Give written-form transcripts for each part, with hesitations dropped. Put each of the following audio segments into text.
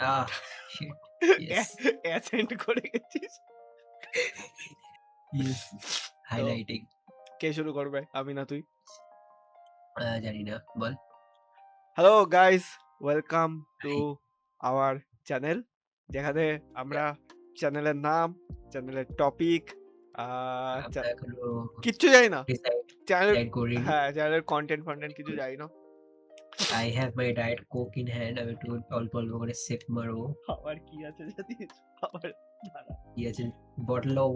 আহ sheet! Yes, accent করে গেছিস। Yes, তো হাইলাইটিং। কে শুরু করবে? আমি না তুই? জানি না। বল। Hello guys, welcome to hi. Our channel. যেখানে আমরা চ্যানেলের নাম, চ্যানেলের টপিক আ চা আমরা এখনো কিচ্ছু জানি না। ডিসাইড চ্যানেলের ডিসাইড করিনি। হ্যাঁ, চ্যানেলের কনটেন্ট কিছু জানি না। I have my diet coke in hand. আমি একটু অল্প, অল্প করে সিপ মারবো। আবার কি আছে জানিস? আবার দাঁড়া, কি আছে? বটল অফ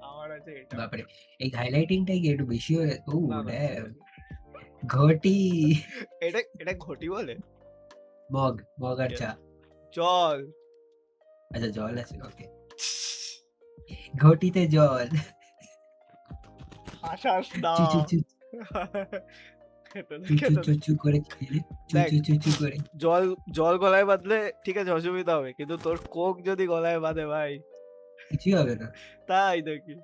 আমার আছে এটা। বাপরে! এই হাইলাইটিংটাই কি একটু বেশি হয়ে না, না ঠিক ড্যাম! আছে। ঘটি! এটা ঘটি বলে? মগ আর ইয়েস। চা। জল। আচ্ছা জল আছে, ওকে। ঘটিতে জল। হাসাস না। চু, চু, চু, খেতে দে, চু, চু, খেতে চু, দে। চু করে খেলে। চু, দেখ, চু, চু, চু করে। জল জল গলায় বাঁধলে ঠিক আছে অসুবিধা হবে। কিন্তু তোর কোক যদি গলায় বাঁধে ভাই, কিছুই হবে না। তাই নাকি?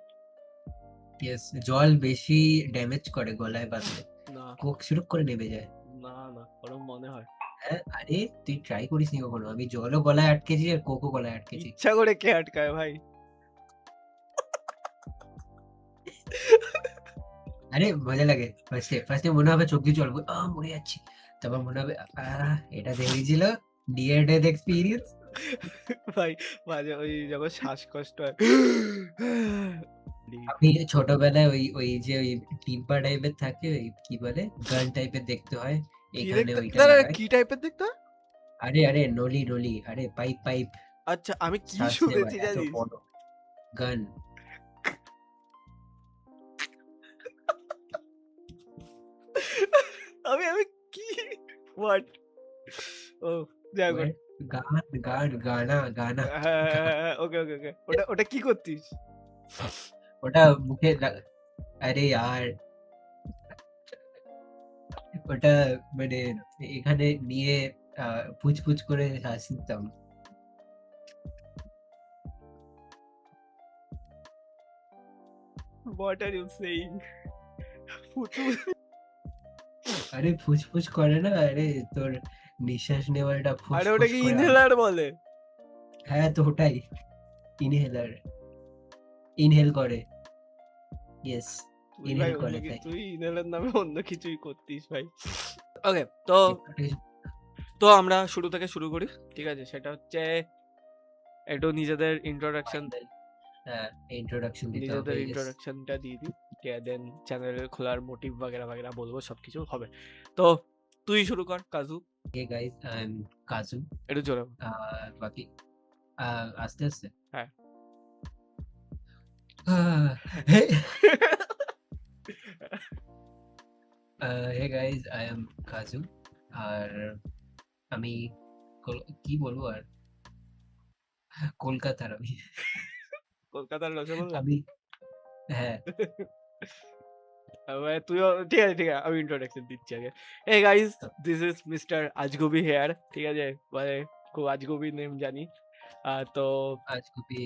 ইয়েস, জল বেশি ড্যামেজ করে গলায় বাঁধলে। না, কোক সুরুক করে নেমে যায়। না ওরম মনে হয়। হ্যাঁ, আরে তুই ট্রাই করিসনি কখনো? আমি জলও গলায় আটকেছি আর কোকও গলায় আটকেছি। ইচ্ছা করে কে আটকায় ভাই? আরে মজা লাগে। ফার্স্টে মনে হবে চোখ দিয়ে জল মরে যাচ্ছি। তারপর মনে হবে এটা দেখেই ছিল নিয়ার ডেথ এক্সপেরিয়েন্স। ভাই মাঝে ওই যখন শ্বাসকষ্ট হয় আমি ছোটবেলায় ওই যে ওই টিম্পা টাইপের থাকে, ওই কি বলে গান টাইপের দেখতে হয়। কি এখানে দেখতে ওইটা দাঁড়া লাগায়। কি টাইপের দেখতে হয়? আরে নলি, আরে পাইপ আচ্ছা আমি কি শ্বাস নেওয়ার শুনেছি এত জানিস? বড় গান। আমি কি হোয়াট? ও যাই হোক। গানা। হ্যাঁ, ওকে। ওটা কি করতিস? ওটা মুখে আরে यार ওটা মানে এখানে নিয়ে পুচ করে হাসতাম। What are you saying? ফুচু। আরে ফুচ করে না, আরে তোর নিঃশ্বাস নেওয়াটা আরে ফুস ওটাকে করে ইনহেলার বলে। হ্যাঁ, তো ওটাই ইনহেলার। ইনহেল করে। ইয়েস, তুই ভাই ইনহেল করে তাই। তুই ইনহেলার নামে অন্য কিছুই করতিস ভাই। ওকে, তো তো আমরা শুরু থেকে শুরু করি। ঠিক আছে? সেটা হচ্ছে একটু হ্যাঁ, ইন্ট্রোডাকশন দিতে হবে নিজেদের আই গেস। ইন্ট্রোডাকশনটা দিয়ে দিই। দেন চ্যানেল খোলার মোটিভ বাগেরা বলবো সবকিছু হবে। তো তুই শুরু কর কাজু। হে গাইস, আই এম কাজু। একটু জোরে বল। বাকি আস্তে আস্তে হ্যাঁ। হে হে গাইস, আই এম কাজু। আর আমি কি বলবো আর, কলকাতার আমি। কলকাতার রসগোল্লা? আমি হ্যাঁ, তুইও ঠিক আছে, আমি ইন্ট্রোডাকশন দিচ্ছি আগে। Hey guys, this is Mr. আজগুবি here. ঠিক আছে? মানে খুব আজগুবি নেম জানি। তো আজ খুবই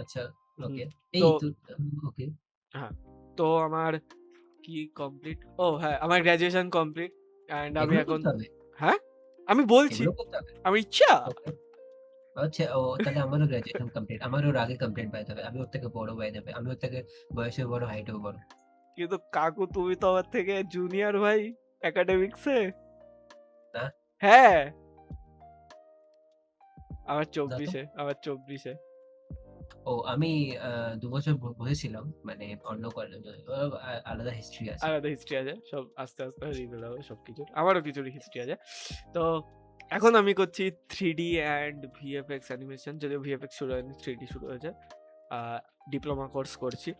আচ্ছা, হুম, ওকে। তো এই তো ওকে। হ্যাঁ, তো আমার কি কমপ্লিট? ও হ্যাঁ, আমার গ্র্যাজুয়েশন কমপ্লিট অ্যান্ড আমি এগুলো এখন করতে হবে? হ্যাঁ? আমি বলছি, এগুলো করতে হবে? আমার ইচ্ছা। ওকে। আচ্ছা, তাহলে আমারও গ্র্যাজুয়েশন কমপ্লিট। আমারও ওর আগে কমপ্লিট বাই দ্য ওয়ে। আমি ওর থেকে বড় বাই দ্য ওয়ে। আমি ওর থেকে বয়সেও বড়, হাইটেও বড়। কিন্তু কাকু তুমি তো আমার থেকে জুনিয়র ভাই একাডেমিক্সে। না? হ্যাঁ, না তো? আমার 24 এ। আমি ২ বছর বসেছিলাম মানে অন্য কলেজে। আলাদা হিস্ট্রি আছে। আলাদা হিস্ট্রি আছে। সব আস্তে রিভিল হবে সবকিছু। আমারও কিছু হিস্ট্রি আছে। তো এখন আমি করছি 3D অ্যান্ড VFX অ্যানিমেশন। যদিও VFX শুরু হয়নি, 3D শুরু হয়েছে। আ ডিপ্লোমা কোর্স করছি।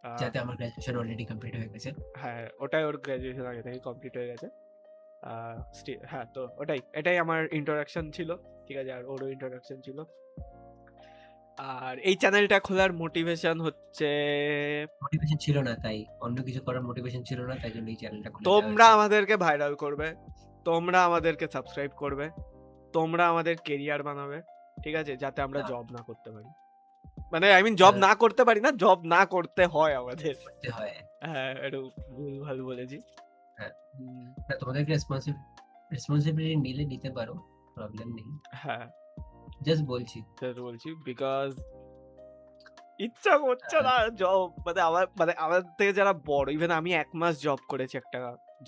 আ যাতে আমার গ্র্যাজুয়েশন অলরেডি কমপ্লিট হয়ে গেছে। হ্যাঁ, ওটাই ওর গ্র্যাজুয়েশন আগে থেকেই কমপ্লিট হয়ে গেছে। আ হ্যাঁ, তো এটাই আমার ইন্ট্রোডাকশন ছিল। ঠিক আছে? আর ওরও ইন্ট্রোডাকশন ছিল। আর এই চ্যানেলটা খোলার মোটিভেশন হচ্ছে মোটিভেশন ছিল না তাই। অন্য কিছু করার মোটিভেশন ছিল না। তাই জন্য এই চ্যানেলটা খুলে দেওয়া তোমরা হয়েছে। আমাদেরকে ভাইরাল করবে। তোমরা আমাদেরকে সাবস্ক্রাইব করবে। তোমরা আমাদের কেরিয়ার বানাবে। ঠিক আছে? যাতে আমরা না, জব না করতে পারি। মানে আই মিন জব না করতে পারি না, জব না করতে হয় আমাদের। করতে হয়। হ্যাঁ, একটু ভুলভাল বলেছি। হ্যাঁ। হুম, না, তোমাদেরকে রেসপন্সিবিলিটি নিলে নিতে পারো। প্রবলেম নেই। হ্যাঁ, জাস্ট বলছি। সেটা বলছি বিকজ ইচ্ছা করছে আ না জব, মানে আমার থেকে যারা বড়, ইভেন আমি ১ মাস জব করেছি একটা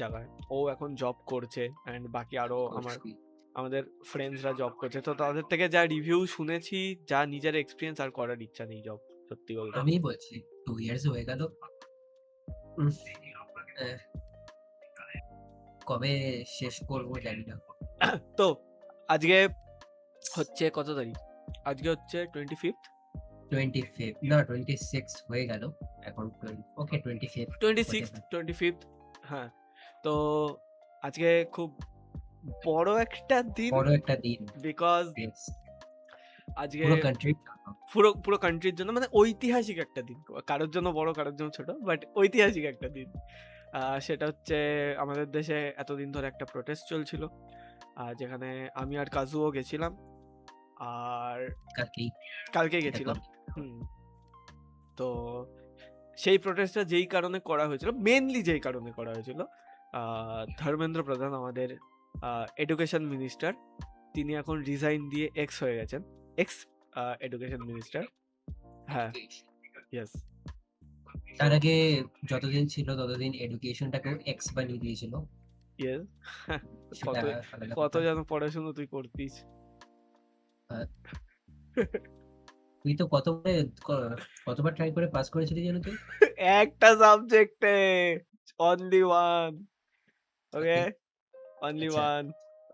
জায়গায়। ও এখন জব করছে অ্যান্ড বাকি আরো করছি। আমাদের ফ্রেন্ডসরা জব করছে। তো তাদের থেকে যা রিভিউ শুনেছি, যা নিজের এক্সপেরিয়েন্স, আর করার ইচ্ছা নেই জব, সত্যি বলতে। আমিই বলছি 2 ইয়ার্স হয়ে গেল। উম অ্যা কবে শেষ করব জানি না। তো আজকে হচ্ছে কত তারিখ? আজকে হচ্ছে 25th 25 না 26 হয়ে গেল। এখন ওকে 25 26th হোয়াটএভার। 25th হ্যাঁ। তো আজকে খুব বড় একটা দিন বড় একটা দিন। Because yes. আজকে পুরো কান্ট্রির জন্য। পুরো কান্ট্রির জন্য, মানে ঐতিহাসিক একটা দিন। কারোর জন্য বড়, কারোর জন্য ছোট, বাট ঐতিহাসিক একটা দিন। সেটা হচ্ছে আমাদের দেশে এতদিন ধরে একটা প্রোটেস্ট চলছিল। যেখানে আমি আর কাজুও গেছিলাম। আর কালকেই কালকে এটা গেছিলাম। কমপ্লিট। হুম। তো সেই প্রোটেস্টটা যেই কারণে করা হয়েছিল, মেইনলি যেই কারণে করা হয়েছিল, ধর্মেন্দ্র প্রধান আমাদের এডুকেশন মিনিস্টার, তিনি এখন রিজাইন দিয়ে এক্স হয়ে গেছেন। X education minister. হ্যাঁ, ইয়েস। তার আগে যতদিন ছিল ততদিন এডুকেশনটাকেও এক্স বানিয়ে দিয়েছিল। ইয়েস। সেটা কত আলাদা কত কথা। যেন পড়াশোনা তুই করতিস। আ তুই তো কতবার ট্রাই করে পাস করেছিলি যেন তুই? একটা সাবজেক্টে অনলি ওয়ান। ওকে, সত্যি? অনলি আচ্ছা, ওয়ান,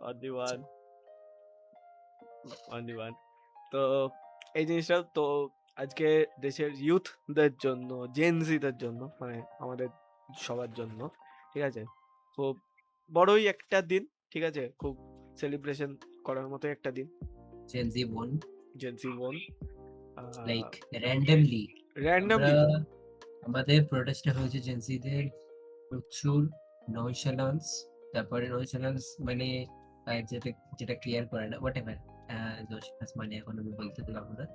অনলি আচ্ছা। One, only one. তো এই জিনিসটা তো আজকে দেশের ইউথদের জন্য, জেনজিদের জন্য, মানে আমাদের সবার জন্য, ঠিক আছে, খুব বড়ই একটা দিন, ঠিক আছে, খুব সেলিব্রেশন করার মতো একটা দিন। Gen Z won জেনজি বোন লাইক randomly আমরা র্যান্ডমলি। আমাদের প্রোটেস্টটা হয়েছে Gen Z দের প্রচুর ননশালান্স। তারপরে ননশালান্স মানে যেটা যেটা ক্লিয়ার করে না হোয়াটএভার। ননশালান্স মানে এখন আমি বলতে পারবো না।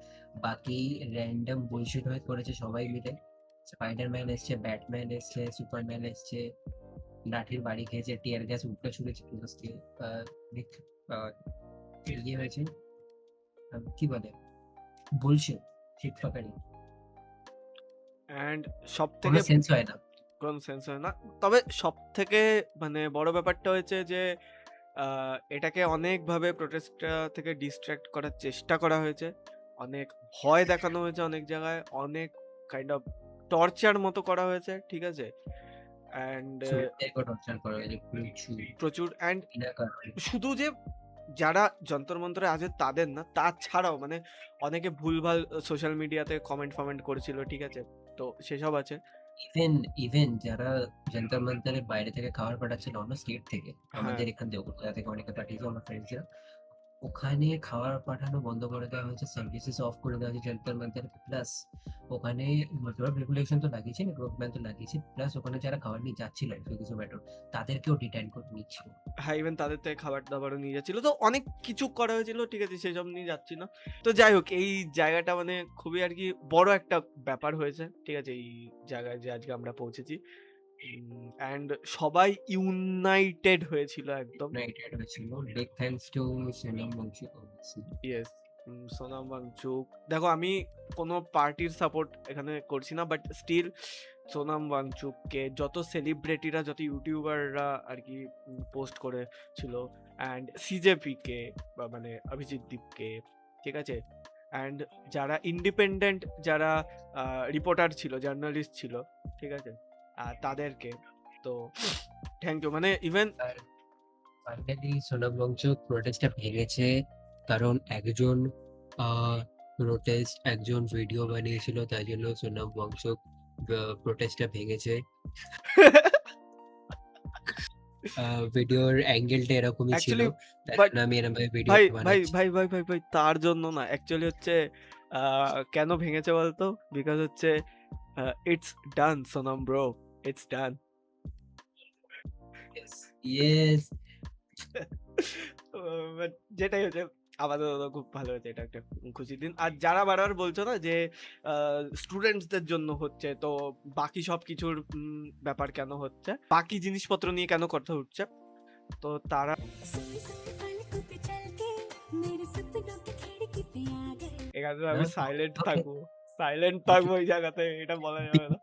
বাকি র‍্যান্ডম বুলশিট হয়ে করেছে সবাই মিলে। স্পাইডারম্যান এসছে, ব্যাটম্যান এসছে, সুপারম্যান এসছে, লাঠির বাড়ি খেয়েছে, টিয়ার গ্যাস উপড়ে ছুঁড়েছে ক্লাস দিয়ে। অনেক আ ইয়ে হয়েছে, কি বলে? বুলশিট, শিটফাকারি। অ্যান্ড কোনো সবথেকে সেন্স হয় না। কোন সেন্স হয় না। তবে সবথেকে মানে বড় ব্যাপারটা হয়েছে যে এটাকে অনেকভাবে প্রোটেস্টটা থেকে ডিস্ট্রাক্ট করার চেষ্টা করা হয়েছে। অনেক ভয় দেখানো হয়েছে অনেক জায়গায়। অনেক কাইন্ড অফ টর্চার মতো করা হয়েছে। ঠিক আছে? অ্যান্ড স্টুডেন্টদেরকেও টর্চার করা হয়েছে প্রচুর, প্রচুর অ্যান্ড বিনা কারণে। শুধু যে যারা যন্তর মন্তরে আছে তাদের না, তাছাড়াও মানে অনেকে ভুলভাল সোশ্যাল মিডিয়াতে কমেন্ট-ফমেন্ট করেছিল। ঠিক আছে? তো সেসব আছে। ইভেন ইভেন যারা জন্তর মন্তরের বাইরে থেকে খাবার পাঠাচ্ছিল অন্য স্টেট থেকে, হ্যাঁ, আমাদের এখান থেকে কলকাতা থেকে অনেকে পাঠিয়েছে আমার ফ্রেন্ডসরা। ওখানে খাবার পাঠানো বন্ধ করে দেওয়া হয়েছে, সার্ভিসেস অফ করে দেওয়া হয়েছে জন্তর মন্তর। প্লাস ওখানে নেটওয়ার্ক রেগুলেশন তো লাগিয়েছে, নেটওয়ার্ক ব্যান তো লাগিয়েছে। প্লাস ওখানে যারা খাবার নিয়ে যাচ্ছিল সুইগি জোম্যাটোর, তাদেরকেও ডিটেইন করে নিচ্ছিল। হ্যাঁ, ইভেন তাদের থেকে খাবার-দাবারও নিয়ে যাচ্ছিল। তো অনেক কিছু করা হয়েছিল। ঠিক আছে? সেসব নিয়ে যাচ্ছি না। তো যাই হোক, এই জায়গাটা মানে খুবই আরকি বড় একটা ব্যাপার হয়েছে। ঠিক আছে? এই জায়গায় যে আজকে আমরা পৌঁছেছি। অ্যান্ড সবাই ইউনাইটেড হয়েছিল একদম। ইউনাইটেড হয়েছিল। Big thanks to Sonam Banshi obviously. Yes. Sonam Wangchuk. দেখো, আমি কোনো পার্টির সাপোর্ট এখানে করছি না। বাট স্টিল সোনাম ওয়াংচুককে যত সেলিব্রিটিরা, যত ইউটিউবাররা আরকি পোস্ট করেছিল, অ্যান্ড সিজেপিকে বা মানে অভিজিৎ দীপকে, ঠিক আছে? অ্যান্ড যারা ইন্ডিপেন্ডেন্ট, যারা রিপোর্টার ছিল, জার্নালিস্ট ছিল, ঠিক আছে? তাদেরকে তো থ্যাংক ইউ। মানে ইভেন আর ফাইনালি সোনম ওয়াংচুক প্রোটেস্টটা ভেঙেছে, কারণ একজন ভিডিও বানিয়েছিল, তাই জন্য সোনম ওয়াংচুক প্রোটেস্টটা ভেঙেছে। ভিডিওর অ্যাঙ্গেলটা এরকমই ছিল, অ্যাকচুয়ালি তাই বাট জন্য আমি এরকম ভাবে ভাই, ভিডিওটা ভাই, বানাচ্ছি। ভাই, ভাই, ভাই, ভাই, তার জন্য না। অ্যাকচুয়ালি হচ্ছে আ কেন ভেঙেছে বলতো? বিকজ হচ্ছে it's done Sonam bro, it's done. Yes, yes. But যেটাই হচ্ছে, আপাতত তো খুব ভালো হয়েছে। এটা একটা খুশির দিন। আর যারা বারবার বলছো না যে আ স্টুডেন্টসদের জন্য হচ্ছে, তো বাকি সবকিছুর ব্যাপার কেন হচ্ছে? বাকি জিনিসপত্র নিয়ে কেন কথা উঠছে? তো তারা सुबह सुबह पलकों पे चल के এখানে না আমি সাইলেন্ট ওকে থাকবো, সাইলেন্ট ওকে থাকবো এই জায়গাতে, এটা বলা যাবে না।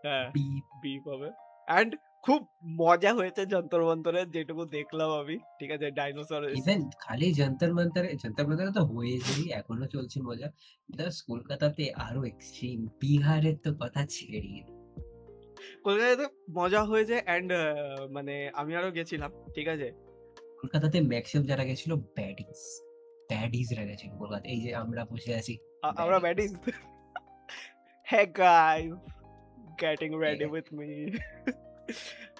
হ্যাঁ, বিপ বিপ হবে। অ্যান্ড খুব মজা হয়েছে যন্তর মন্তরের, যেটুকু দেখলাম আমি। ঠিক আছে? ডাইনোসর ইভেন খালি জন্তর মন্তরে তো হয়েছেই, এখনো চলছে মজা। প্লাস কলকাতাতে আরো এক্সট্রিম। বিহারের তো কথা ছেড়েই দিন। কলকাতাতে মজা হয়েছে অ্যান্ড মানে আমি আরো গেছিলাম। ঠিক আছে? কলকাতাতে ম্যাক্সিমাম যারা গেছিল ব্যাডিজ। ব্যাডিজরা গেছিল কলকাতায়। এই যে আমরা বসে আছি আমরা baddies. Batting Hey guys, getting ঠিক ready আছে? with me.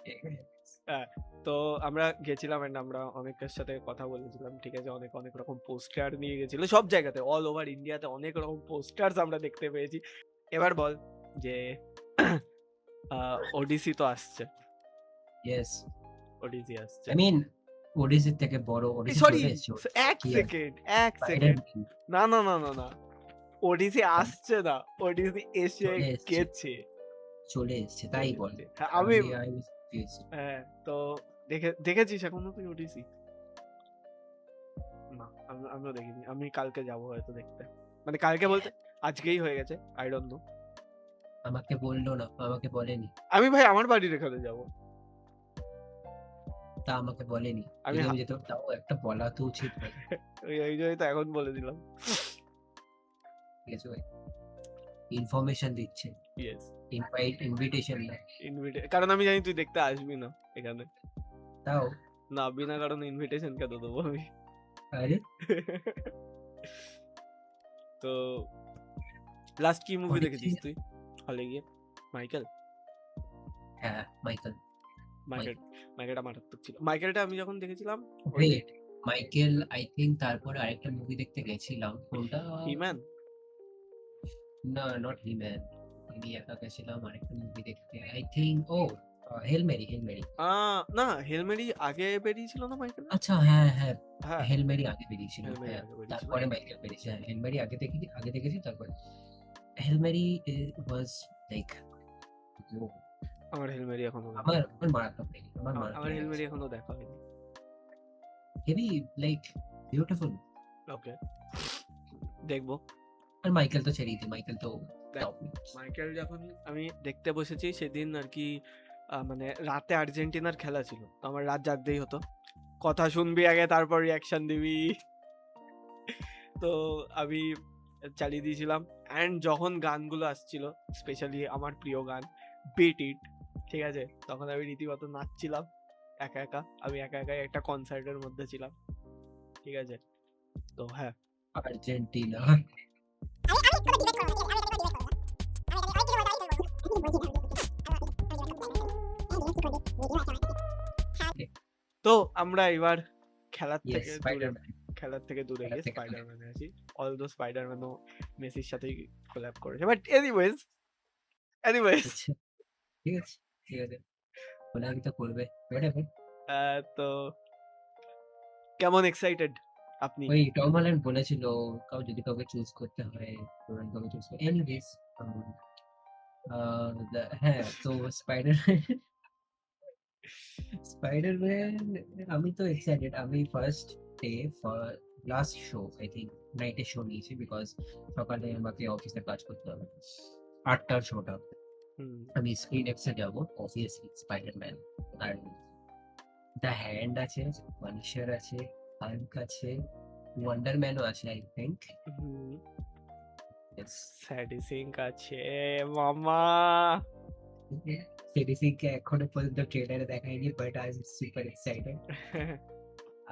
ঠিক আছে? হ্যাঁ, তো আমরা গেছিলাম অ্যান্ড আমরা অনেকের সাথে কথা বলেছিলাম। ঠিক আছে? অনেক, অনেক রকম পোস্টার নিয়ে গেছিল। সব জায়গাতে অল ওভার ইন্ডিয়াতে অনেক রকম পোস্টার্স আমরা দেখতে পেয়েছি। এবার বল যে আ ওডিসি তো আসছে। ইয়েস। ওডিসি আসছে। আই মিন ওডিসির থেকে বড় এই ওডিসি সরি চলে এসছে। ১ কি আর সেকেন্ড, ১ সেকেন্ড। স্পাইডার-ম্যান না, না, না, না, না। ওডিসি আসছে না। ওডিসি এসে চলে এসছে। গেছে। চলে এসছে তাই চলে বল। এসছে। হ্যাঁ, আমি I was confused. হ্যাঁ, তো দেখেছিস এখনো তুই ওডিসি? না, আমিও দেখিনি। আমি কালকে যাবো হয়তো দেখতে। মানে কালকে বলতে আজকেই হয়ে গেছে। I don't know. আমাকে বলল না, আমাকে বলেনি। আমি ভাই আমার বাড়ির এখানে যাবো। তা আমাকে বলেনি। আমি যদি আমি যেতাম তাও একটা বলা তো উচিত ভাই। ওই জন্যই তো এখন বলে দিলাম। ঠিক আছে ভাই? ইনফরমেশন দিচ্ছে। ইয়েস। ইনভিটেশন না। কারণ আমি জানি তুই দেখতে আসবি না এখানে। তাও না, বিনা কারণে ইনভিটেশন কেন দেবো আমি? আরে তো লাস্ট কি মুভি ওডিসি দেখেছিস তুই হলে গিয়ে? মাইকেল? হ্যাঁ, মাইকেল। মাইকেলটা মারাত্মক ছিল। মাইকেলটা আমি যখন দেখেছিলাম ওই ওয়েট, মাইকেল আই থিংক তারপরে আরেকটা মুভি দেখতে গেছিলাম। কোনটা? হি-ম্যান? না, নট হি-ম্যান। আমি একা গেছিলাম আরেকটা মুভি দেখতে। I think Hail Mary, Hail Mary. না, হেল মেরি আগে বেরিয়েছিল না মাইকেলের? আচ্ছা হ্যাঁ, হ্যাঁ। হ্যাঁ, হেল মেরি আগে বেরিয়েছিল। হেল মেরি হ্যাঁ, আগে বেরিয়েছিল। তারপরে মাইকেল বেরিয়েছে। হ্যাঁ, হেল মেরি আগে দেখেছি তারপরে হেল মেরি ওয়াজ লাইক আমার হেল মেরি এখনো দেখা আমার হয়নি। আমার মারাত্মক লেগেছে। আমার মারাত্মক আমার হেল মেরি লেগেছে। এখনো দেখা হয়নি। Heavy like beautiful. ওকে, দেখবো। আর মাইকেল তো ছেড়েই দে। মাইকেল তো দেখ, টপ। মাইকেল যখন আমি দেখতে বসেছি সেদিন আর কি মানে রাতে আর্জেন্টিনার খেলা ছিল। তো আমার রাত জাগতেই হতো। কথা শুনবি আগে তারপর রিঅ্যাকশন দিবি। তো আমি চালিয়ে দিয়েছিলাম অ্যান্ড যখন গানগুলো আসছিল, স্পেশালি আমার প্রিয় গান বিট ইট, ঠিক আছে, তখন আমি রীতিমতো নাচছিলাম একা একা। আমি একা একাই একটা কনসার্টের মধ্যে ছিলাম। ঠিক আছে? তো হ্যাঁ, আর্জেন্টিনা। তো আমরা এবার খেলার ইয়েস, থেকে দূরে স্পাইডারম্যান। গিয়ে থেকে দূরে। স্পাইডারম্যানে আসি। অলদো স্পাইডারম্যানও মেসির সাথেই কোল্যাব করেছে, বাট এনিওয়েজ আচ্ছা, ঠিক আছে, ঠিক আছে। কোলাবই তো করবে। হোয়াটএভার। তো কেমন এক্সাইটেড আপনি? ওই টম হল্যান্ড বলেছিল যদি কাউকে চুজ করতে হয়, কাউকে চুজ করে। এনিওয়েজ হ্যাঁ, তো স্পাইডারম্যান আমি তো এক্সাইটেড। আমি first day last show I think নাইটে শো নিয়েছি বিকজ সকালে আমাকে অফিসে কাজ করতে হবে। ৮টার শোটা। হুম, আমি স্ক্রিন এক্সে যাব অবভিয়াসলি স্পাইডারম্যান। আর দ্য হ্যান্ড আছে, পানিশার আছে, হাল্ক আছে, ওয়ান্ডার ম্যানও আছে I think. Hmm, yes. Sadie Sink আছে মামা। সিরিজকে এখনো পর্যন্ত ট্রেলারে দেখায়নি but I am super excited.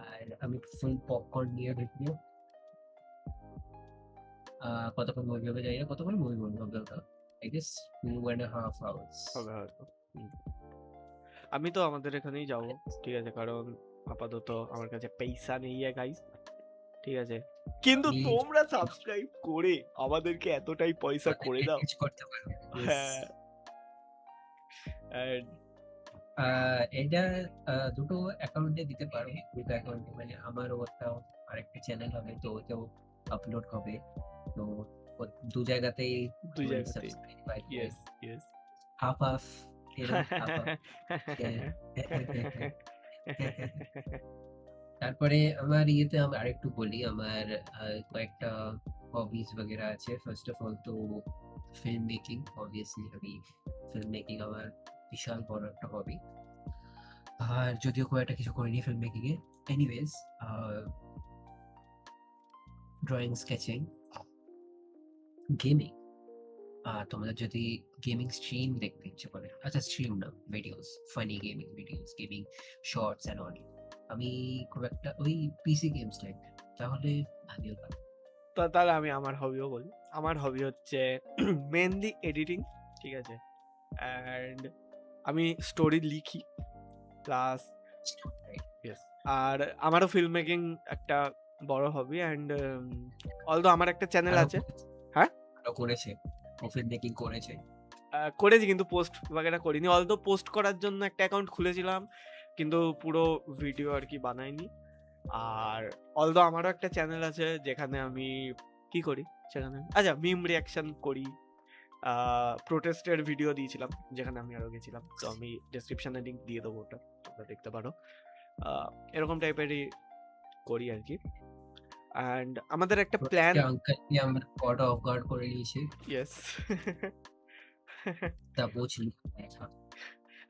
আর আমি ফুল পপকর্ন নিয়ে ঢুকবো। কতক্ষণ মুভি হবে জানি না। কতক্ষণ মুভি হবে ওটা? I guess 2.5 hours। হবে হয়তো। হুম। আমি তো আমাদের এখানেই যাব। ঠিক আছে? কারণ আপাতত আমার কাছে পয়সা নেই গাইস। ঠিক আছে? কিন্তু আমি তোমরা সাবস্ক্রাইব করে আমাদেরকে এতটাই পয়সা করে দাও। এনগেজ করতে পারবো। ইয়েস। হ্যাঁ, and এটা দুটো অ্যাকাউন্টে দিতে পারো। দুটো অ্যাকাউন্টে মানে আমারও একটা আরেকটা চ্যানেল হবে, তো ওতেও আপলোড হবে। তো দু জায়গাতেই দুই মানে জায়গাতেই। সাবস্ক্রাইব পাই। Yes, yes. Half half, half half. তারপরে আমার ইয়েতে আমি আরেকটু বলি, আমার কয়েকটা হবিস বগেরা আছে। ফার্স্ট অফ অল তো ফিল্ম মেকিং, অবভিয়াসলি আমি ফিল্ম মেকিং আমার বিশাল বড় একটা হবি। আর যদিও খুব একটা কিছু করিনি ফিল্ম মেকিং এ, এনিওয়েজ ড্রয়িং, স্কেচিং, গেমিং। তোমাদের যদি গেমিং স্ট্রিম দেখতে ইচ্ছে করে, আচ্ছা স্ট্রিম না, videos, funny gaming videos, gaming shorts and all, আমি খুব একটা ওই পিসি গেমস টাইপ, তাহলে আমিও পারি। তো তাহলে আমি আমার হবিও বলি। আমার হবি হচ্ছে মেনলি এডিটিং, ঠিক আছে? অ্যান্ড আমি স্টোরি লিখি প্লাস ইয়েস, আর আমারও ফিল্ম মেকিং একটা বড় হবি। অ্যান্ড অলদো আমার একটা চ্যানেল আরো আছে। হ্যাঁ, আরো করেছে, ও ফিল্ম মেকিং করেছে। করেছি কিন্তু পোস্ট বাগেরা করিনি। অলদো পোস্ট করার জন্য একটা অ্যাকাউন্ট খুলেছিলাম, কিন্তু পুরো ভিডিও আর কি বানাইনি। আর অলদো আমারও একটা চ্যানেল আছে যেখানে আমি কি করি সেখানে, আচ্ছা, মিম রিয়াকশন করি। প্রোটেস্টের ভিডিও দিয়েছিলাম যেখানে আমি আরো গেছিলাম, তো আমি ডেসক্রিপশনে লিংক দিয়ে দেবো, ওটা তোমরা দেখতে পারো। এরকম টাইপেরই করি আর কি। অ্যান্ড আমাদের একটা প্ল্যান। আঙ্কেল কি আমার কটা অফ গার্ড করে নিয়েছে, ইয়েস। তা বুঝলি এখন।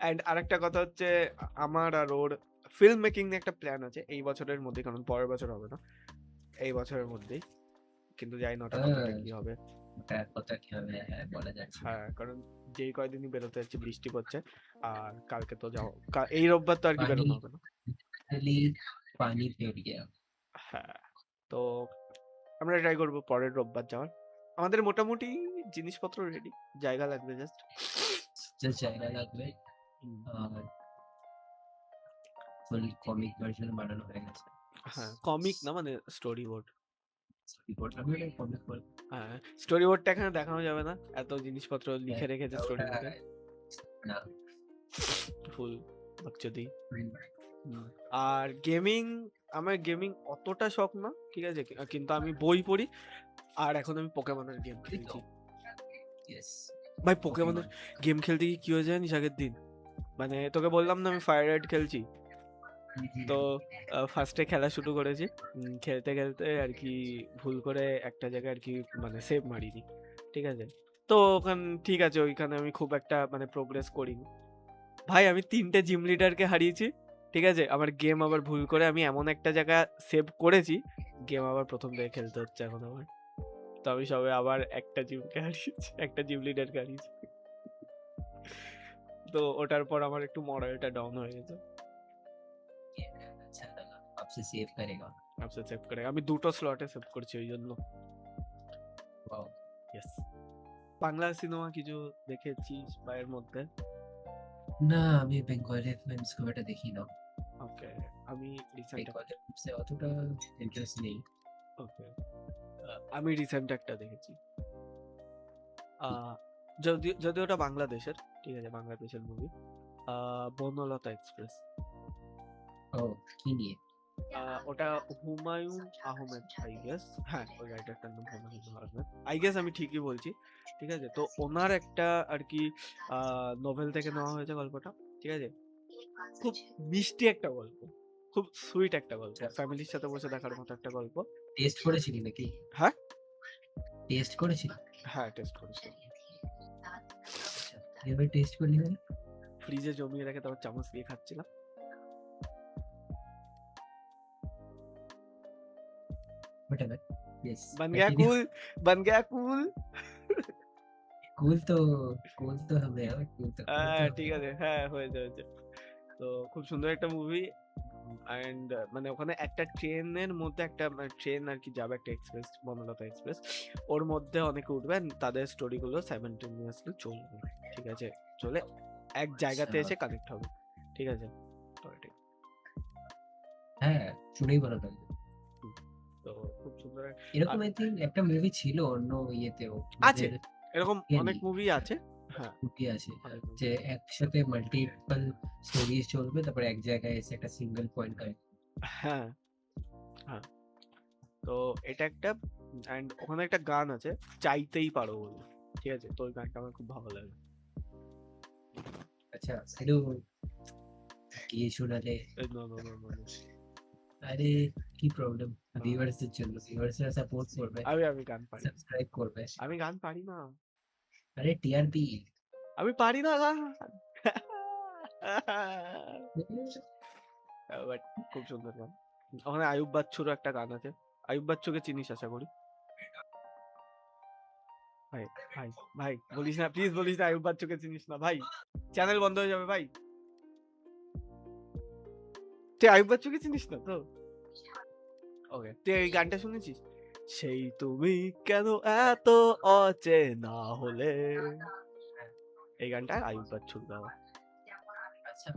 অ্যান্ড আরেকটা কথা হচ্ছে, আমার আর ওর ফিল্ম মেকিং নিয়ে একটা প্ল্যান আছে এই বছরের মধ্যে, কারণ পরের বছর হবে না, এই বছরের মধ্যেই। কিন্তু জানি না ওটা কতটা কি হবে। ওটা কথা কি হবে, হ্যাঁ, বলা যাচ্ছে না। হ্যাঁ, কারণ যেই কয়দিনই বেরোতে যাচ্ছি বৃষ্টি পড়ছে, আর কালকে তো যাও, এই রোববার তো আর কি পানি, বেরোনো হবে না। খালি পানি ফেট গিয়া। হ্যাঁ, তো আমরা ট্রাই করবো পরের রোববার যাওয়ার। আমাদের মোটামুটি জিনিসপত্র রেডি, জায়গা লাগবে জাস্ট। জাস্ট জায়গা লাগবে, আর ফুল কমিক ভার্সন বানানো হয়ে গেছে। হ্যাঁ, কমিক না, মানে স্টোরি বোর্ড। রিপোর্ট আমি ওটাই কমিক বল। হ্যাঁ, স্টোরি বোর্ডটা এখানে দেখানো যাবে না, এত জিনিসপত্র লিখে হ্যাঁ, রেখেছে স্টোরি ওটা বোর্ডে। না। ফুল বাকচুদি। হুম, আর গেমিং, আমার গেমিং অতটা শখ না, ঠিক আছে? কিন্তু আমি বই পড়ি, আর এখন আমি পোকেমনের গেম এই তো, খেলছি। ইয়েস, ভাই পোকেমনের পোকেমন। গেম খেলতে গিয়ে কি হয়েছে জানিস আগের দিন? মানে তোকে বললাম না আমি ফায়ার রেড খেলছি, তো ফার্স্টে খেলা শুরু করেছি। খেলতে খেলতে আর কি ভুল করে একটা জায়গায় আর কি মানে সেভ মারিনি, ঠিক আছে? তো ওখান ঠিক আছে, ওইখানে আমি খুব একটা মানে প্রোগ্রেস করিনি। ভাই আমি ৩টে জিম লিডারকে হারিয়েছি, ঠিক আছে? আমার গেম আবার ভুল করে আমি এমন একটা জায়গা সেভ করেছি, গেম আবার প্রথম থেকে খেলতে হচ্ছে এখন আমার। তো আমি সবে আবার একটা জিমকে হারিয়েছি, একটা জিম লিডারকে হারিয়েছি। তো ওটার পর আমার একটু মরালটা ডাউন হয়ে গেছে। अच्छा लगा, अब से सेव करेगा। আচ্ছা, সেভ করে আমি ২টো স্লটে সেভ করছি ওই জন্য। वाओ। ইয়েস। বাংলা সিনেমা কিছু দেখেছিস বা এর মধ্যে? না, আমি বেঙ্গলি ফিল্মস খুব একটা দেখি না। ওকে, আমি রিসেন্ট বেঙ্গলি ফিল্মসে অতটা ইন্টারেস্ট নেই। ওকে, আমি রিসেন্ট একটা দেখেছি। যদি যদি ওটা বাংলাদেশের, ঠিক আছে, বাংলাদেশের মুভি, বনলতা এক্সপ্রেস। ও, কি নিয়ে? ওটা হুমায়ুন আহমেদ, আই গেস। হ্যাঁ, ওই রাইটারটার নাম হুমায়ুন আহমেদ, আই গেস, আমি ঠিকই বলছি, ঠিক আছে? তো ওনার একটা আর কি নোভেল থেকে নেওয়া হয়েছে গল্পটা, ঠিক আছে? খুব মিষ্টি একটা গল্প, খুব সুইট একটা গল্প, ফ্যামিলির সাথে বসে দেখার মতো একটা গল্প। টেস্ট করেছিলি নাকি? হ্যাঁ, টেস্ট করেছিলি? হ্যাঁ, টেস্ট করেছিলাম। আচ্ছা, কিভাবে টেস্ট করলি মানে? ফ্রিজে জমিয়ে রেখে তারপর চামচ দিয়ে খাচ্ছিলাম। व्हाटएवर, यस, बन गया कंटिन्यू। कूल, बन गया कूल। कूल तो, कूल तो हमें है, कूल तो ঠিক हमें है। আছে, হ্যাঁ, হয়েছে হয়েছে। তো খুব সুন্দর একটা মুভি। অ্যান্ড মানে ওখানে একটা ট্রেনের মধ্যে একটা ট্রেন আর কি যাবে, একটা এক্সপ্রেস, বনলতা এক্সপ্রেস। ওর মধ্যে অনেকে উঠবেন, তাদের স্টোরি গুলো সাইমালটেনিয়াসলি চলবে, ঠিক আছে? চলে এক জায়গাতে আচ্ছা, এসে কানেক্ট হবে, ঠিক আছে? তো এটাই। হ্যাঁ, শুনেই ভালো লাগলো। হুম, তো খুব সুন্দর। আর এরকম আই থিংক একটা মুভি ছিল অন্য ইয়েতেও, আছে, আমাদের এরকম অনেক ইয়ানি মুভি আছে। হ্যাঁ, মুভি আছে, অনেক মুভি যে আছে। একসাথে মাল্টিপল স্টোরিজ চলবে, তারপরে এক জায়গায় এসে একটা সিঙ্গেল পয়েন্ট কানেক্ট। হ্যাঁ, হ্যাঁ। তো এটা একটা, অ্যান্ড ওখানে একটা গান আছে, চাইতেই পারো বলে, ঠিক আছে? তো ওই গানটা আমার খুব ভালো লাগে। আচ্ছা, একটু গিয়ে শোনালে। No, no, no, no, no. আরে কি প্রবলেম, ভিউয়ার্স এর জন্য, ভিউয়ার্সরা সাপোর্ট করবে, আমি গান পারি। সাবস্ক্রাইব করবে। আমি গান পারি না। আরে টিআরপি। আমি পারি না গান। বাট খুব সুন্দর গান। ওখানে আয়ুব বাচ্চুরও একটা গান আছে। আয়ুব বাচ্চুকে চিনিস আশা করি। ভাই ভাই ভাই বলিস না, প্লিজ বলিস না আয়ুব বাচ্চুকে চিনিস না ভাই। চ্যানেল বন্ধ হয়ে যাবে ভাই। তুই আয়ুব বাচ্চুকে চিনিস না তো? ওকে, তুই এই গানটা শুনেছিস? সেই তুমি কেন এত অচেনা হলে, এই গানটা আয়ুব বাচ্চুর গাওয়া। আচ্ছা,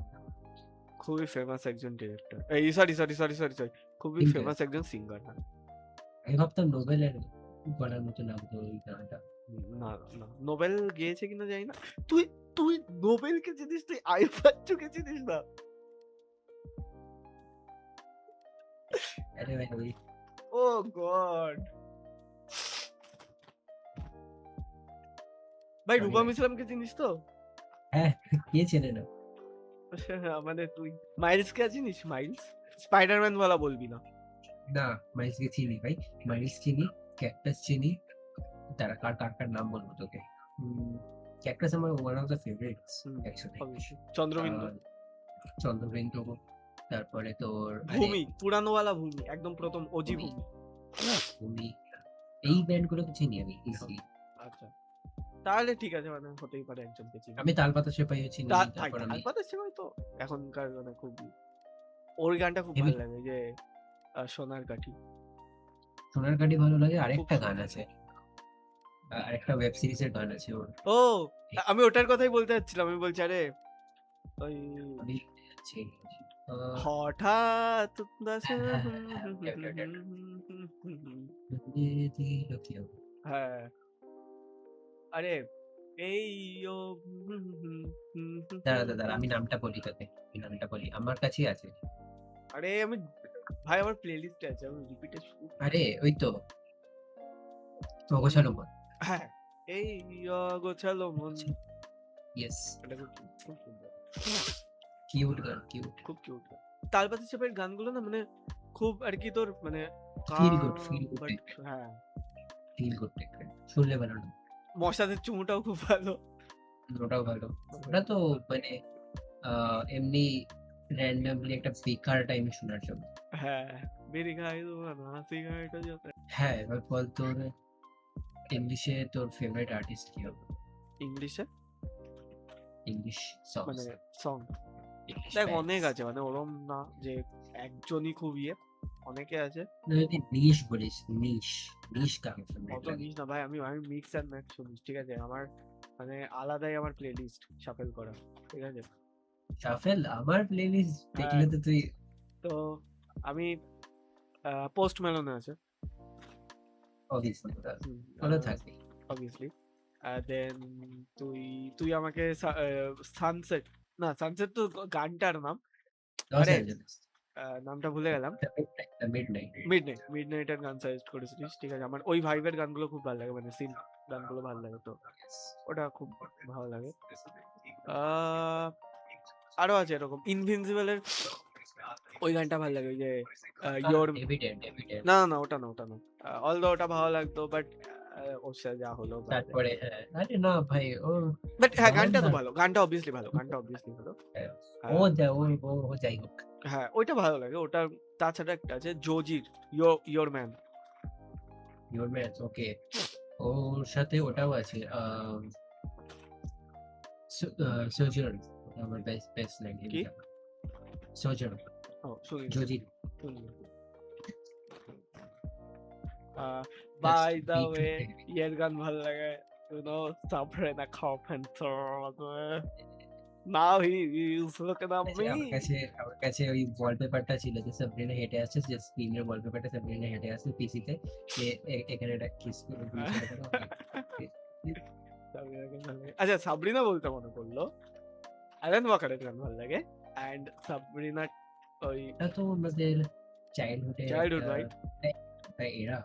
খুবই ফেমাস একজন ডিরেক্টর, এই sorry sorry sorry sorry sorry খুবই singer। ফেমাস একজন সিঙ্গার। আমি ভাবতাম নোবেলের গলার মতো লাগতো ওই গানটা। না না, নোবেল গেয়েছে কিনা জানি না। তুই তুই নোবেলকে চিনিস, তুই আয়ুব বাচ্চুকে চিনিস না? আরে ভাই ওই ও গড। ভাই sorry রূপম ভাই। ইসলামকে চিনিস তো? হ্যাঁ, কে চেনে না? মানে তুই মাইলস কে চিনিস? মাইলস স্পাইডারম্যান ওয়ালা বলবি না। না, মাইলসকে চিনি ভাই, মাইলস চিনি, ক্যাকটাস চিনি। তারা কার কার কার নাম বলবো তোকে? ক্যাকটাস আমার one of the favourites actually. অবশ্যই চন্দ্রবিন্দু। চন্দ্রবিন্দু, তারপরে তোর ভূমি, পুরানোওয়ালা ভূমি, একদম প্রথম ওজি ভূমি। ভূমি। ভূমি, এই ব্যান্ডগুলোকে চিনি আমি ইজিলি। আচ্ছা, তাহলে ঠিক আছে, মানে হতেই পারে একজনকে চিনি। আমি তালপাতা সেপাইও চিনি, ভাই তারপর আমি তালপাতার সেবাই তো এখনকার মানে খুব, ওর গানটা খুব হেভি। ভালো লাগে যে সোনার কাঠি। সোনার কাঠি ভালো লাগে, খুব আরেকটা গান সুন্দর। আছে, আরেকটা ওয়েব সিরিজের গান আছে ওর। ও, আমি ওটার কথাই বলতে যাচ্ছিলাম। আমি বলছি আরে ওই আমি চিনি। হঠাৎ হ্যাঁ, হ্যাঁ, okay, okay, okay, okay. হ্যাঁ, আরে এই ও দাঁড়া দাঁড়া, আমি নামটা বলি তোকে, আমি নামটা বলি, আমার কাছেই আছে। আরে আমি, ভাই আমার প্লে লিস্টে আছে, আমি রিপিটে আরে ওই তো অগোছালো মন। হ্যাঁ, এই গোছালো মন। ইয়েস, এটা খুব খুব সুন্দর, কিউট গান, কিউট। খুব কিউট। তালপাতি সেপের গানগুলো না মানে খুব আর কি তোর মানে feel good, feel good but টাইপের, হ্যাঁ, ফিল গুড টাইপের, শুনলে ভালো লাগে। মশাদের চুমুটাও খুব ভালো। ওটাও ভালো। ওটা তো মানে এমনি র্যান্ডমলি একটা বেকার টাইমে শোনার জন্য। হ্যাঁ, মেরি খাই তোমার হাসি খাইটা যত। হ্যাঁ, এবার বল তোর ইংলিশে তোর ফেভারিট আর্টিস্ট কি হবে? ইংলিশে ইংলিশ মানে সংস, সং, ইংলিশ দেখ অনেক ব্যান্ডস। আছে, মানে ওরম না যে একজনই খুব ইয়ে, অনেকে আছে। যদি নিশ বলিস, নিশ, নিশ কাকে ফেভারিট অত লাগে? নিস না ভাই, আমি আমি মিক্স অ্যান্ড ম্যাচ শুনিস, ঠিক আছে? আমার মানে আলাদাই আমার প্লে লিস্ট শাফেল করা, ঠিক আছে? শাফেল, আমার প্লেলিস্ট হ্যাঁ, দেখলে তো তুই তো আমি পোস্ট মেলনে আছে অবভিয়াসলি ভালো থাকবি। অবভিয়াসলি। দেন তুই তুই আমাকে সানসেট, না সানসেট তো গানটার নাম, লস আরে অ্যাঞ্জেলেস, নামটা ভুলে গেলাম। মিডনাইট। মিডনাইটের গান সাজেস্ট করেছিলিস, ঠিক আছে? আমার ওই ভাইবের গানগুলো খুব ভালো লাগে, মানে সিন গানগুলো ভালো লাগে, তো ওটা খুব ভালো লাগে। আহ, আরো আছে এরকম, ইনভিনসিবলের ওই গানটা ভালো লাগে, ওই যে ইয়োর, ডেভিড, না না ওটা না, ওটা না, অলদো ওটা ভালো লাগতো, বাট ওর সাথে যা হলো তারপরে হ্যাঁ, আরে না ভাই ও বাট হ্যাঁ, গান গানটা তো ভালো। ভালো, গানটা অবভিয়াসলি ভালো, গানটা অবভিয়াসলি ভালো। হ্যাঁ, ও হ্যাঁ, যা ও ও ও যাই হোক। হ্যাঁ ওইটা ভালো লাগে ওটা। তাছাড়া একটা আছে জোজির ইয়োর ম্যান। ইউর ম্যান, ওকে। ওর সাথে ওটাও আছে সোজার্ন, আমার বেস্ট বেস্ট লাগে কি? সোজার্ন, ও শুনি জোজি। বাই দ্য ওয়ে, ইয়ের গান ভালো লাগে, you know, suffering a carpenter. Now he is looking at me. আমার কাছে ওই ওয়ালপেপারটা ছিল যে সাবরিনা হেঁটে আসছে, যে স্ক্রিনের ওয়ালপেপারটা সাবরিনা হেঁটে আসছে পিসিতে, যে এখানে একটা কিস করে আচ্ছা, সাবরিনা বলতে মনে পড়লো, অ্যালান ওয়াকারের গান ভালো লাগে, অ্যান্ড সাবরিনা ওই এটা তো আমাদের চাইল্ডহুডে চাইল্ডহুড ভাই, এরা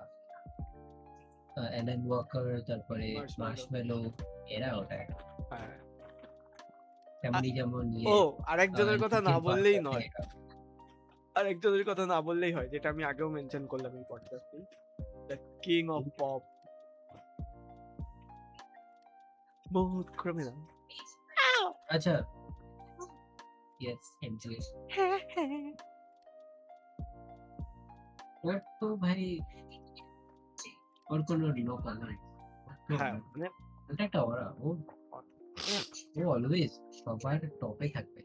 অ্যালান ওয়াকার, তারপরে মার্শমেলো, এরা ওটা হ্যাঁ। তেমনি যেমন ও আরেকজনের কথা না লিঙ্কিন বললেই পার্ক, নয়, এরা আর একজনের কথা না বললেই হয়, যেটা আমি আগেও মেনশন করলাম এই পডকাস্টে, the king of pop, smooth criminal. আচ্ছা, ইয়েস এমজি। ওর তো ভাই ওর কোনো নো কমেন্ট। হ্যাঁ মানে ওটা একটা ওরা ও অলওয়েজ সবার টপে থাকবে।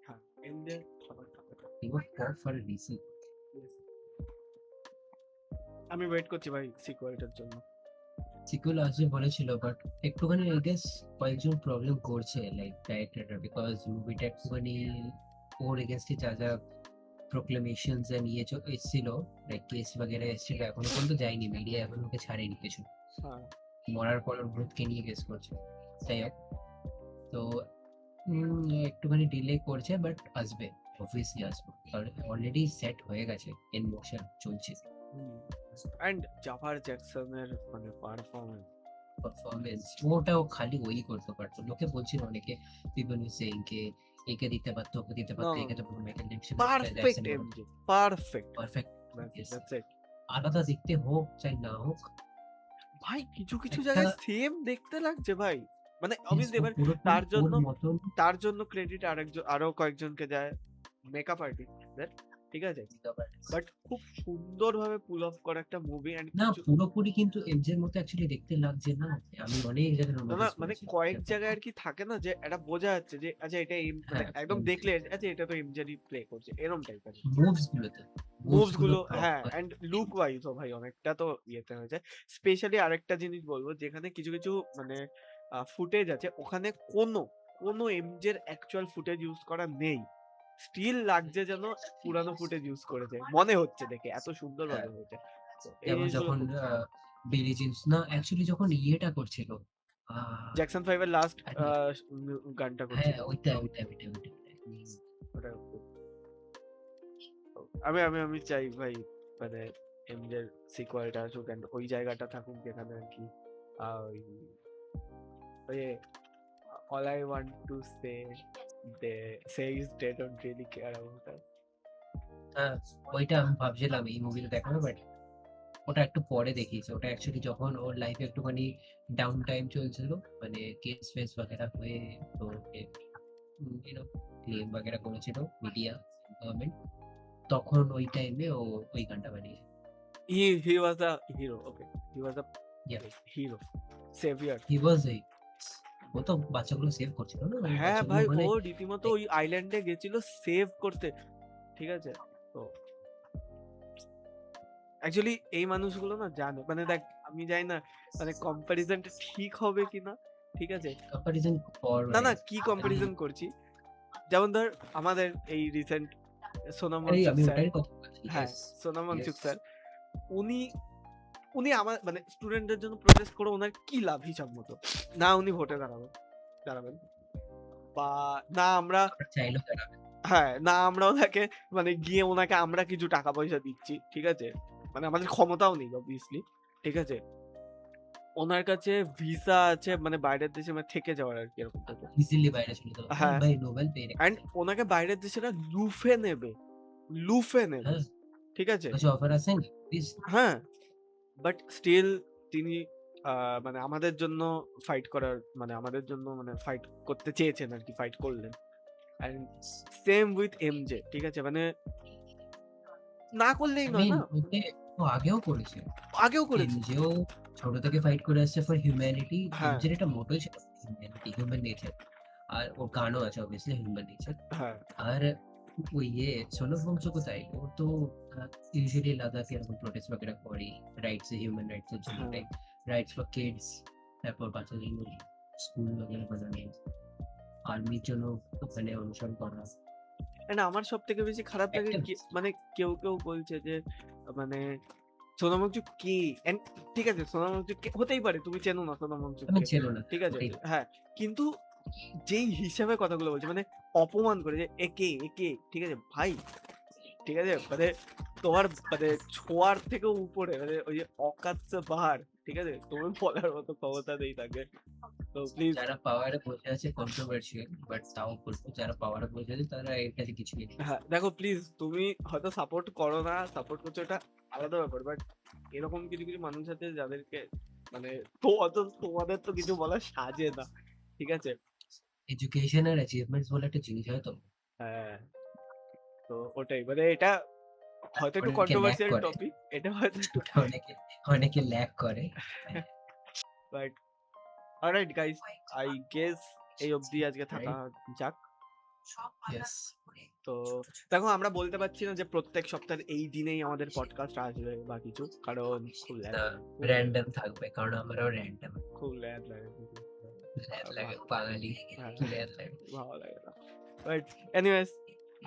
হ্যাঁ, ইন্ডিয়ার সবার top এ থাকে। He was top for a reason. Yes. আমি ওয়েট করছি ভাই সিকুয়েলটার জন্য। সিকুয়েল আসবে বলেছিল বাট একটুখানি আই গেস কয়েকজন প্রবলেম করছে লাইক ডাইরেক্টররা, বিকজ মুভিটা একটুখানি ওর এগেনস্টে যা যা প্রোক্লেমেশনস নিয়ে এসেছিল, লাইক কেস বাগেরা এসেছিল, এখনো পর্যন্ত যায়নি, মিডিয়া এখন ওকে ছাড়েনি কিছু। হ্যাঁ মরার পর ওর ভূতকে নিয়ে কেস করছে। তাই হোক, তো একটুখানি ডিলে করছে বাট আসবে, অবভিয়াসলি আসবে, কারণ অলরেডি সেট হয়ে গেছে, ইন মোশন চলছে। অ্যান্ড জাভার জ্যাকসনের মানে পারফরমেন্স, পারফরমেন্স ওটাও খালি ওই করতে পারতো। লোকে বলছিল অনেকে, পিপল ইজ সেইং কে একে দিতে পারতো, ওকে দিতে পারতো, একে তো Michael Jackson perfect MG, perfect, perfect. That's it. আলাদা দেখতে হোক চাই না হোক, ভাই কিছু কিছু একটা জায়গায় সেম দেখতে লাগছে ভাই, মানে অবভিয়াসলি এবার পুরোপুরি তার ওর জন্য মতন তার জন্য ক্রেডিট আরো কয়েকজনকে যায়, মেকআপ আর্টিস্টদের, ঠিক আছে, বাট খুব সুন্দরভাবে পুল অফ করা একটা মুভি। এন্ড না, কিছু পুরোপুরি কিন্তু এমজের মতো অ্যাকচুয়ালি দেখতে লাগছে না। আমি অনেক জায়গায় না নোটিস মানে করেছি কয়েক জায়গায় আর কি থাকে না, যে এটা বোঝা যাচ্ছে যে আচ্ছা এটা মানে হ্যাঁ, একদম দেখলে আচ্ছা এটা তো এমজেরই প্লে করছে এরকম টাইপের মুভস গুলোতে, মুভস গুলো। হ্যাঁ, প্রপার। এন্ড লুক ওয়াইজ ও ভাই অনেকটা তো ইয়েতে হয়ে যায়। স্পেশালি আরেকটা জিনিস বলবো, যেখানে কিছু কিছু মানে ফুটেজ আছে, ওখানে কোনো এমজের অ্যাকচুয়াল ফুটেজ ইউজ করা নেই, স্টিল লাগছে যেন পুরানো ফুটেজ ইউজ করেছে, মনে হচ্ছে দেখে এত সুন্দরভাবে হ্যাঁ, হয়েছে। তো এই যেমন জিনিসগুলো যখন খুব বিলি জিন্স না অ্যাকচুয়ালি যখন ইয়েটা করছিল, জ্যাকসন 5 এর লাস্ট আরে, গানটা হ্যাঁ করছিল। ওইটা। ওটা আমি আমি আমি চাই ভাই মানে এমজের সিকুয়েলটা আসুক and ওই জায়গাটা থাকুক যেখানে আর কি ওই ওই all I want to say they say is they don't really care about us. হ্যাঁ, ওইটা আমি ভাবছিলাম এই মুভিটা দেখাবো, বাট ওটা একটু পরে দেখিয়েছে। ওটা অ্যাকচুয়ালি যখন ওর লাইফে একটুখানি ডাউন টাইম চলছিল, মানে কেস ফেস বাগেরা হয়ে, তো ক্লেম বাগেরা করেছিল মিডিয়া, গভর্নমেন্ট, তখন ওই টাইমে ও ওই গানটা বানিয়েছে। He was a hero, okay, he was a Yeah, hero, savior. he was a, ও তো বাচ্চাগুলো সেভ করছিল না, ওই হ্যাঁ বাচ্চাগুলো ভাই, মানে ও রীতিমতো ওই আইল্যান্ডে গেছিল সেভ করতে, ঠিক আছে। তো অ্যাকচুয়ালি এই মানুষগুলো না জানে, মানে দেখ আমি জানি না মানে কম্পারিজনটা ঠিক হবে কিনা, ঠিক আছে, কম্পারিজন কর না ভাই। না কি কম্পারিজন করছি, যেমন ধর আমাদের এই রিসেন্ট সোনাম ওয়াংচুক আমি স্যার, ওটাই কথা বলছি। হ্যাঁ Yes, Sonam Wangchuck yes. Sir, উনি উনি আমার মানে স্টুডেন্টদের জন্য প্রোটেস্ট করে ওনার কি লাভ হিসাব মতো, না উনি ভোটে দাঁড়াবেন বা না আমরা, আমরা চাইলেও তারা হ্যাঁ না আমরা ওনাকে মানে গিয়ে ওনাকে আমরা কিছু টাকা পয়সা দিচ্ছি, ঠিক আছে, মানে আমাদের ক্ষমতাও নেই অবভিয়াসলি, ঠিক আছে, ওনার কাছে ভিসা আছে মানে বাইরের দেশে মানে থেকে যাওয়ার আর কি এরকম টাইপের। ইজিলি বাইরে চলে যেতে পারে। হ্যাঁ ভাই নোবেল পেয়ে অ্যান্ড ওনাকে বাইরের দেশেরা লুফে নেবে, হ্যাঁ, ঠিক আছে, কিছু অফার আছে প্লিজ। হ্যাঁ, বাট স্টিল তিনি মানে আমাদের জন্য ফাইট করার মানে আমাদের জন্য মানে ফাইট করতে চেয়েছেন আর কি, ফাইট করলেন। অ্যান্ড সেম উইথ এমজে, ঠিক আছে, মানে না করলেই আই নয় মিন না, ওকে ও আগেও করেছে। আগেও করেছে। এনজিও ছোট থেকে ফাইট করে আসছে ফর হিউম্যানিটি। হ্যাঁ এনজিওর এটা মোটোই ছিল হিউম্যানিটি, হিউম্যান নেচার। আর ওর গানও আছে অবভিয়াসলি হিউম্যান নেচার। হ্যাঁ আর ওই সোনম বংশোকে তাই ও তো ইউজুয়ালি লাদাখে এরকম প্রোটেস্ট বাগেরা করে, রাইটস হিউম্যান রাইটস এর জন্য, হ্যাঁ লাইক রাইটস ফর কিডস, তারপর বাচ্চাদের জন্য স্কুল বাগেরা বানানো, আর্মির জন্য ওখানে অনুসরণ করা। না আমার সব থেকে বেশি খারাপ লাগে একটা মানে কেউ কেউ বলছে যে মানে সোনাম ওয়াংচুক কে, And ঠিক আছে সোনাম ওয়াংচুক কে হতেই পারে, তুমি চেনো না সোনাম ওয়াংচুক আমি কে, ছিল না, ঠিক আছে, ওটাই। হ্যাঁ, কিন্তু যেই হিসাবে কথাগুলো বলছে মানে অপমান করে যে একে, ঠিক আছে ভাই, ঠিক আছে, মানে তোমার মানে ছোঁয়ার থেকেও উপরে মানে ওই যে অকাত সে বাহার, ঠিক আছে, তুমি বলার মতো ক্ষমতা নেই তাকে। তো প্লিজ যারা পাওয়ারে বসে আছে কন্ট্রোভার্সিয়াল, বাট তাও বলবো যারা পাওয়ারে বসে আছে তারা এর কাছে কিছুই নেই। হ্যাঁ, দেখো প্লিজ তুমি হয়তো সাপোর্ট করো না, সাপোর্ট করছো এটা আলাদা ব্যাপার। বাট এরকম কিছু, কিছু মানুষ আছে যাদেরকে মানে তোমাদের তো কিছু বলার সাজে না। ঠিক আছে? এডুকেশন আর অ্যাচিভমেন্টস বলে একটা জিনিস হয় তো, হ্যাঁ, তো ওটাই। মানে এটা হয়তো একটু অনেকে ল্যাক কন্ট্রোভার্সিয়াল করে, টপিক। এটা হয়তো একটু ওটা অনেকে অনেকে ল্যাক করে। হ্যাঁ, but alright guys, I guess এই অবধি আজকে থাকা রাইট, যাক। ইয়েস। তো দেখো আমরা বলতে পারছি না যে প্রত্যেক সপ্তাহের এই দিনেই আমাদের পডকাস্ট আসবে বা কিছু, কারণ খুব ল্যাদ না, লাগে, র্যান্ডম থাকবে কারণ আমরাও র্যান্ডম, খুব ল্যাদ লাগে, ল্যাদ লাগে বাঙালি, হ্যাঁ, ল্যাদ লাগে। ভালো লাগে না। বাট এনিওয়েজ,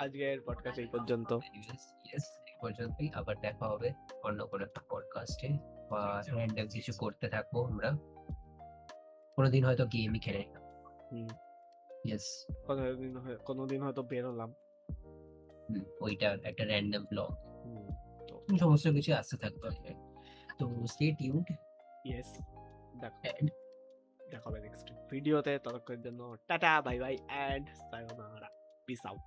আজকের পডকাস্ট এই পর্যন্ত। ইয়েস, এই পর্যন্তই। আবার দেখা হবে অন্য কোনো একটা পডকাস্টে, বা র্যান্ডম কিছু করতে থাকবো আমরা। কোনোদিন হয়তো গেমই খেলে নিলাম। হুম, ইয়েস, কোনোদিন হয়তো বেরোলাম। ওইটা একটা র্যান্ডম ব্লগ, হুম, তো সমস্ত কিছু আসতে থাকবে। তো স্টে টিউনড, ইয়েস, দেখা হবে নেক্সট ভিডিওতে। ততক্ষণের জন্য tata, bye bye and সায়োনারা, piece out.